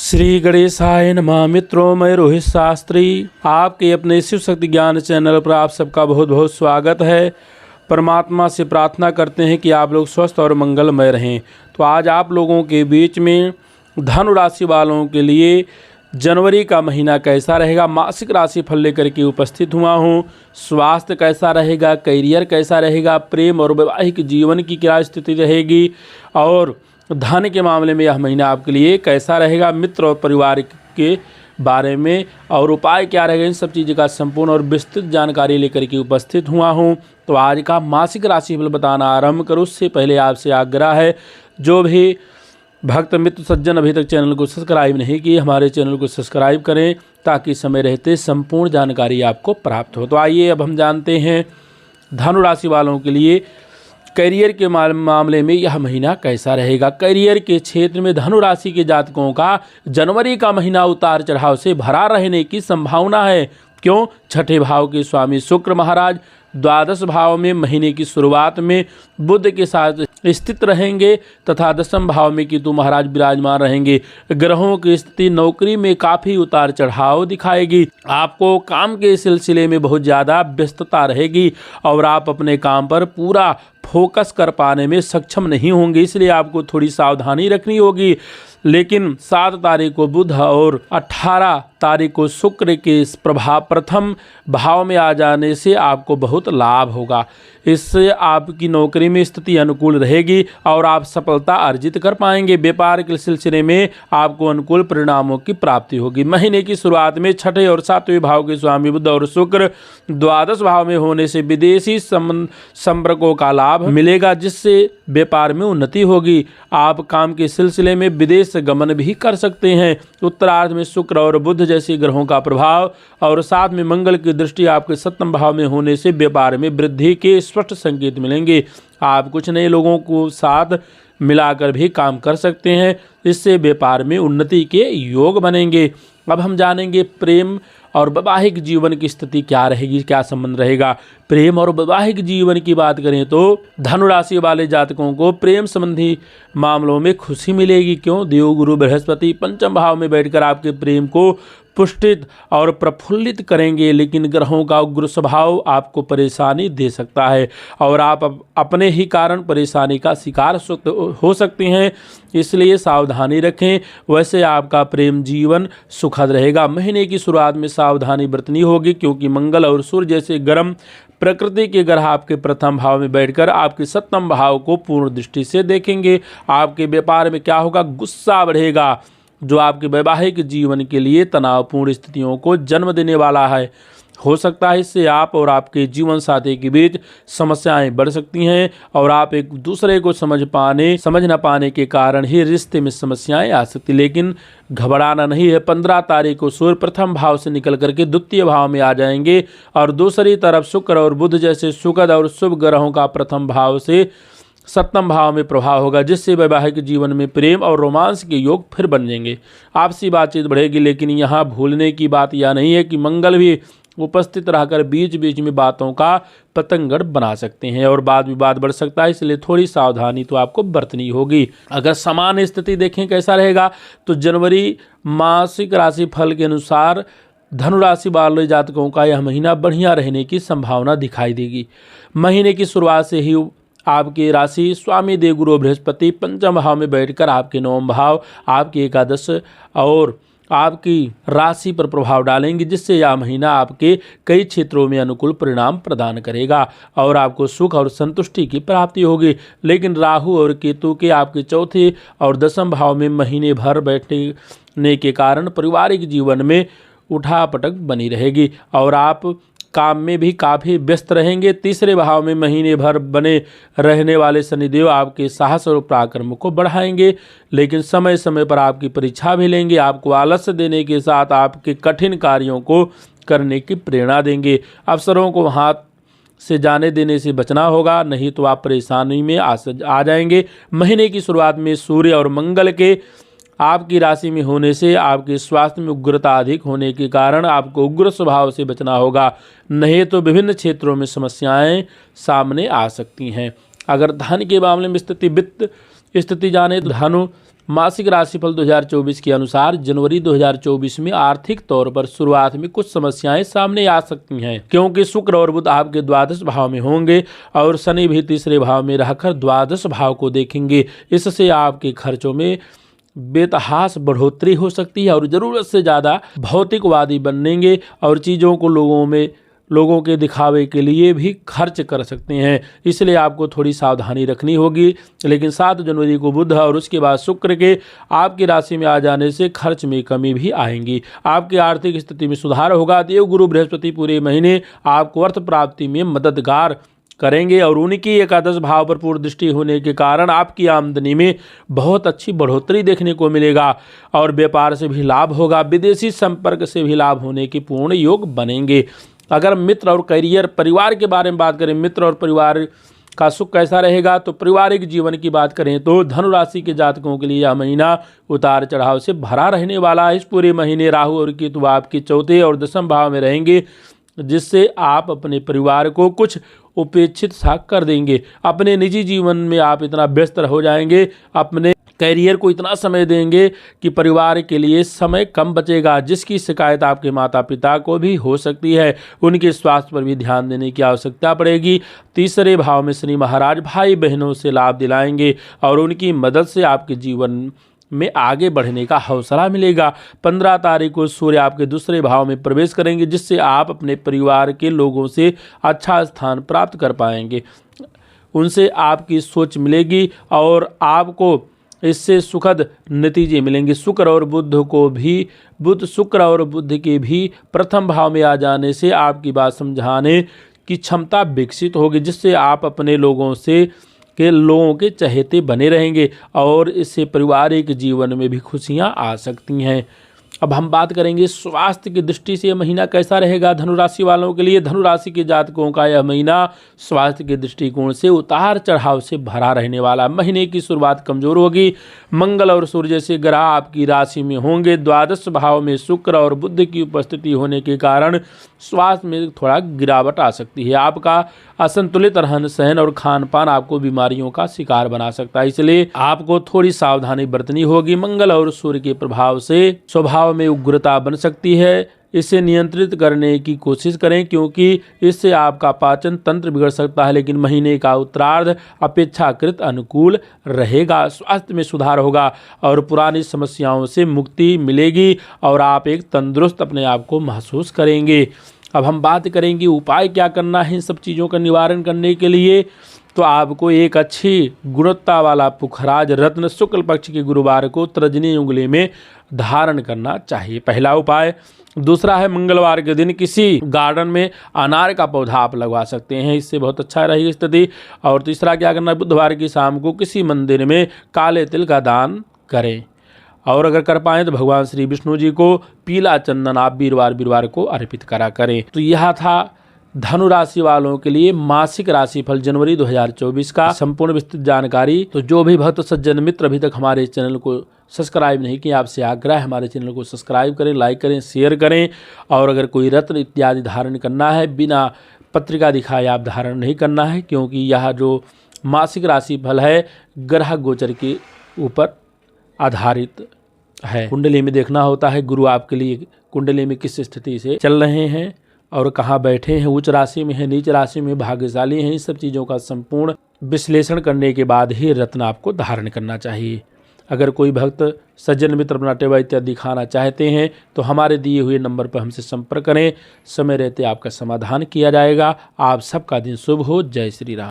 श्री गणेशाय नमः। मित्रों, मैं रोहित शास्त्री आपके अपने शिव शक्ति ज्ञान चैनल पर आप सबका बहुत बहुत स्वागत है। परमात्मा से प्रार्थना करते हैं कि आप लोग स्वस्थ और मंगलमय रहें। तो आज आप लोगों के बीच में धनु राशि वालों के लिए जनवरी का महीना कैसा रहेगा, मासिक राशि फल लेकर के उपस्थित हुआ हूँ। स्वास्थ्य कैसा रहेगा, करियर कैसा रहेगा, प्रेम और वैवाहिक जीवन की क्या स्थिति रहेगी और धन के मामले में यह महीना आपके लिए कैसा रहेगा, मित्र और परिवार के बारे में और उपाय क्या रहेगा, इन सब चीज़ों का संपूर्ण और विस्तृत जानकारी लेकर के उपस्थित हुआ हूं। तो आज का मासिक राशिफल बताना आरंभ करूं उससे पहले आपसे आग्रह है, जो भी भक्त मित्र सज्जन अभी तक चैनल को सब्सक्राइब नहीं किए, हमारे चैनल को सब्सक्राइब करें ताकि समय रहते संपूर्ण जानकारी आपको प्राप्त हो। तो आइए अब हम जानते हैं धनु राशि वालों के लिए करियर के मामले में यह महीना कैसा रहेगा। करियर के क्षेत्र में धनु राशि के जातकों का जनवरी का महीना उतार चढ़ाव से भरा रहने की संभावना है। क्यों? छठे भाव के स्वामी शुक्र महाराज द्वादश भाव में महीने की शुरुआत में बुध के साथ स्थित रहेंगे तथा दशम भाव में केतु महाराज विराजमान रहेंगे। ग्रहों की स्थिति नौकरी में काफ़ी उतार चढ़ाव दिखाएगी। आपको काम के सिलसिले में बहुत ज़्यादा व्यस्तता रहेगी और आप अपने काम पर पूरा फोकस कर पाने में सक्षम नहीं होंगे, इसलिए आपको थोड़ी सावधानी रखनी होगी। लेकिन 7 तारीख को बुध और 18 तारीख को शुक्र के प्रभाव प्रथम भाव में आ जाने से आपको बहुत लाभ होगा। इससे आपकी नौकरी में स्थिति अनुकूल रहेगी और आप सफलता अर्जित कर पाएंगे। व्यापार के सिलसिले में आपको अनुकूल परिणामों की प्राप्ति होगी। महीने की शुरुआत में छठे और 7वें भाव के स्वामी बुध और शुक्र द्वादश भाव में होने से विदेशी संपर्कों का लाभ मिलेगा, जिससे व्यापार में उन्नति होगी। आप काम के सिलसिले में विदेश गमन भी कर सकते हैं। उत्तरार्ध में शुक्र और बुध जैसे ग्रहों का प्रभाव और साथ में मंगल की दृष्टि आपके 7वें भाव में होने से व्यापार में वृद्धि के स्पष्ट संकेत मिलेंगे। आप कुछ नए लोगों को साथ मिलाकर भी काम कर सकते हैं, इससे व्यापार में उन्नति के योग बनेंगे। अब हम जानेंगे प्रेम और वैवाहिक जीवन की स्थिति क्या रहेगी, क्या संबंध रहेगा। प्रेम और वैवाहिक जीवन की बात करें तो धनु राशि वाले जातकों को प्रेम संबंधी मामलों में खुशी मिलेगी। क्यों? देवगुरु बृहस्पति पंचम भाव में बैठकर आपके प्रेम को पुष्टित और प्रफुल्लित करेंगे, लेकिन ग्रहों का उग्र स्वभाव आपको परेशानी दे सकता है और आप अपने ही कारण परेशानी का शिकार हो सकते हैं, इसलिए सावधानी रखें। वैसे आपका प्रेम जीवन सुखद रहेगा। महीने की शुरुआत में सावधानी बरतनी होगी, क्योंकि मंगल और सूर्य जैसे गर्म प्रकृति के ग्रह आपके प्रथम भाव में बैठकर आपके 7वें भाव को पूर्ण दृष्टि से देखेंगे। आपके व्यापार में क्या होगा? गुस्सा बढ़ेगा, जो आपके वैवाहिक जीवन के लिए तनावपूर्ण स्थितियों को जन्म देने वाला है। हो सकता है इससे आप और आपके जीवन साथी के बीच समस्याएं बढ़ सकती हैं और आप एक दूसरे को समझ न पाने के कारण ही रिश्ते में समस्याएं आ सकती। लेकिन घबराना नहीं है। 15 तारीख को सूर्य प्रथम भाव से निकल करके द्वितीय भाव में आ जाएंगे और दूसरी तरफ शुक्र और बुध जैसे सुखद और शुभ ग्रहों का प्रथम भाव से 7वें भाव में प्रभाव होगा, जिससे वैवाहिक जीवन में प्रेम और रोमांस के योग फिर बन जाएंगे। आपसी बातचीत बढ़ेगी, लेकिन यहाँ भूलने की बात यह नहीं है कि मंगल भी उपस्थित रहकर बीच बीच में बातों का पतंगड़ बना सकते हैं और वाद विवाद बढ़ सकता है, इसलिए थोड़ी सावधानी तो आपको बरतनी होगी। अगर समान स्थिति देखें कैसा रहेगा, तो जनवरी मासिक राशि फल के अनुसार धनु राशि वाले जातकों का यह महीना बढ़िया रहने की संभावना दिखाई देगी। महीने की शुरुआत से ही आपकी राशि स्वामी देवगुरु बृहस्पति पंचम भाव में बैठकर आपके 9वें भाव, आपकी एकादश और आपकी राशि पर प्रभाव डालेंगे, जिससे यह महीना आपके कई क्षेत्रों में अनुकूल परिणाम प्रदान करेगा और आपको सुख और संतुष्टि की प्राप्ति होगी। लेकिन राहु और केतु के आपके 4थे और 10वें भाव में महीने भर बैठने के कारण पारिवारिक जीवन में उठापटक बनी रहेगी और आप काम में भी काफ़ी व्यस्त रहेंगे। 3रे भाव में महीने भर बने रहने वाले शनिदेव आपके साहस और पराक्रम को बढ़ाएंगे, लेकिन समय समय पर आपकी परीक्षा भी लेंगे। आपको आलस्य देने के साथ आपके कठिन कार्यों को करने की प्रेरणा देंगे। अवसरों को हाथ से जाने देने से बचना होगा, नहीं तो आप परेशानी में आ जाएंगे। महीने की शुरुआत में सूर्य और मंगल के आपकी राशि में होने से आपके स्वास्थ्य में उग्रता अधिक होने के कारण आपको उग्र स्वभाव से बचना होगा, नहीं तो विभिन्न क्षेत्रों में समस्याएं सामने आ सकती हैं। अगर धन के मामले में वित्त स्थिति जाने तो धनु मासिक राशिफल 2024 के अनुसार जनवरी 2024 में आर्थिक तौर पर शुरुआत में कुछ समस्याएं सामने आ सकती हैं, क्योंकि शुक्र और बुध आपके द्वादश भाव में होंगे और शनि भी तीसरे भाव में रहकर द्वादश भाव को देखेंगे। इससे आपके खर्चों में बेतहास बढ़ोतरी हो सकती है और ज़रूरत से ज़्यादा भौतिकवादी बनेंगे और चीज़ों को लोगों के दिखावे के लिए भी खर्च कर सकते हैं। इसलिए आपको थोड़ी सावधानी रखनी होगी। लेकिन 7 जनवरी को बुध और उसके बाद शुक्र के आपकी राशि में आ जाने से खर्च में कमी भी आएंगी। आपकी आर्थिक स्थिति में सुधार होगा। देवगुरु बृहस्पति पूरे महीने आपको अर्थ प्राप्ति में मददगार करेंगे और उनकी एकादश भाव पर पूर्ण दृष्टि होने के कारण आपकी आमदनी में बहुत अच्छी बढ़ोतरी देखने को मिलेगा और व्यापार से भी लाभ होगा। विदेशी संपर्क से भी लाभ होने के पूर्ण योग बनेंगे। अगर मित्र और करियर परिवार के बारे में बात करें, मित्र और परिवार का सुख कैसा रहेगा, तो पारिवारिक जीवन की बात करें तो धनु राशि के जातकों के लिए यह महीना उतार चढ़ाव से भरा रहने वाला है। इस पूरे महीने राहु और केतु आपके चौथे और दसम भाव में रहेंगे, जिससे आप अपने परिवार को कुछ उपेक्षित सा कर देंगे। अपने निजी जीवन में आप इतना व्यस्त हो जाएंगे, अपने कैरियर को इतना समय देंगे कि परिवार के लिए समय कम बचेगा, जिसकी शिकायत आपके माता पिता को भी हो सकती है। उनके स्वास्थ्य पर भी ध्यान देने की आवश्यकता पड़ेगी। तीसरे भाव में शनि महाराज भाई बहनों से लाभ दिलाएंगे और उनकी मदद से आपके जीवन में आगे बढ़ने का हौसला मिलेगा। 15 तारीख को सूर्य आपके दूसरे भाव में प्रवेश करेंगे, जिससे आप अपने परिवार के लोगों से अच्छा स्थान प्राप्त कर पाएंगे। उनसे आपकी सोच मिलेगी और आपको इससे सुखद नतीजे मिलेंगे। शुक्र और बुध के भी प्रथम भाव में आ जाने से आपकी बात समझाने की क्षमता विकसित होगी, जिससे आप अपने लोगों के चहेते बने रहेंगे और इससे पारिवारिक जीवन में भी खुशियां आ सकती हैं। अब हम बात करेंगे स्वास्थ्य की दृष्टि से यह महीना कैसा रहेगा धनु राशि वालों के लिए। धनु राशि के जातकों का यह महीना स्वास्थ्य के दृष्टिकोण से उतार चढ़ाव से भरा रहने वाला। महीने की शुरुआत कमजोर होगी। मंगल और सूर्य जैसे ग्रह आपकी राशि में होंगे। द्वादश भाव में शुक्र और बुध की उपस्थिति होने के कारण स्वास्थ्य में थोड़ा गिरावट आ सकती है। आपका असंतुलित रहन सहन और खान पान आपको बीमारियों का शिकार बना सकता है, इसलिए आपको थोड़ी सावधानी बरतनी होगी। मंगल और सूर्य के प्रभाव से स्वभाव में उग्रता बन सकती है। इसे नियंत्रित करने की कोशिश करें, क्योंकि इससे आपका पाचन तंत्र बिगड़ सकता है। लेकिन महीने का उत्तरार्ध अपेक्षाकृत अनुकूल रहेगा। स्वास्थ्य में सुधार होगा और पुरानी समस्याओं से मुक्ति मिलेगी और आप एक तंदुरुस्त अपने आप को महसूस करेंगे। अब हम बात करेंगे उपाय क्या करना है इन सब चीज़ों का निवारण करने के लिए। तो आपको एक अच्छी गुणवत्ता वाला पुखराज रत्न शुक्ल पक्ष के गुरुवार को तर्जनी उंगली में धारण करना चाहिए, पहला उपाय। दूसरा है मंगलवार के दिन किसी गार्डन में अनार का पौधा आप लगवा सकते हैं, इससे बहुत अच्छा रहेगी स्थिति। और तीसरा क्या करना है, बुधवार की शाम को किसी मंदिर में काले तिल का दान करें। और अगर कर पाएँ तो भगवान श्री विष्णु जी को पीला चंदन आप वीरवार को अर्पित करा करें। तो यह था धनु राशि वालों के लिए मासिक राशिफल जनवरी 2024 का संपूर्ण विस्तृत जानकारी। तो जो भी भक्त सज्जन मित्र अभी तक हमारे चैनल को सब्सक्राइब नहीं किया, आपसे आग्रह है हमारे चैनल को सब्सक्राइब करें, लाइक करें, शेयर करें। और अगर कोई रत्न इत्यादि धारण करना है, बिना पत्रिका दिखाए आप धारण नहीं करना है, क्योंकि यह जो मासिक राशिफल है ग्रह गोचर के ऊपर आधारित है। कुंडली में देखना होता है गुरु आपके लिए कुंडली में किस स्थिति से चल रहे हैं और कहाँ बैठे हैं, उच्च राशि में है, नीच राशि में, भाग्यशाली हैं। इन सब चीज़ों का संपूर्ण विश्लेषण करने के बाद ही रत्न आपको धारण करना चाहिए। अगर कोई भक्त सज्जन मित्र अपना टेवा इत्यादि दिखाना चाहते हैं तो हमारे दिए हुए नंबर पर हमसे संपर्क करें। समय रहते आपका समाधान किया जाएगा। आप सबका दिन शुभ हो। जय श्री राम।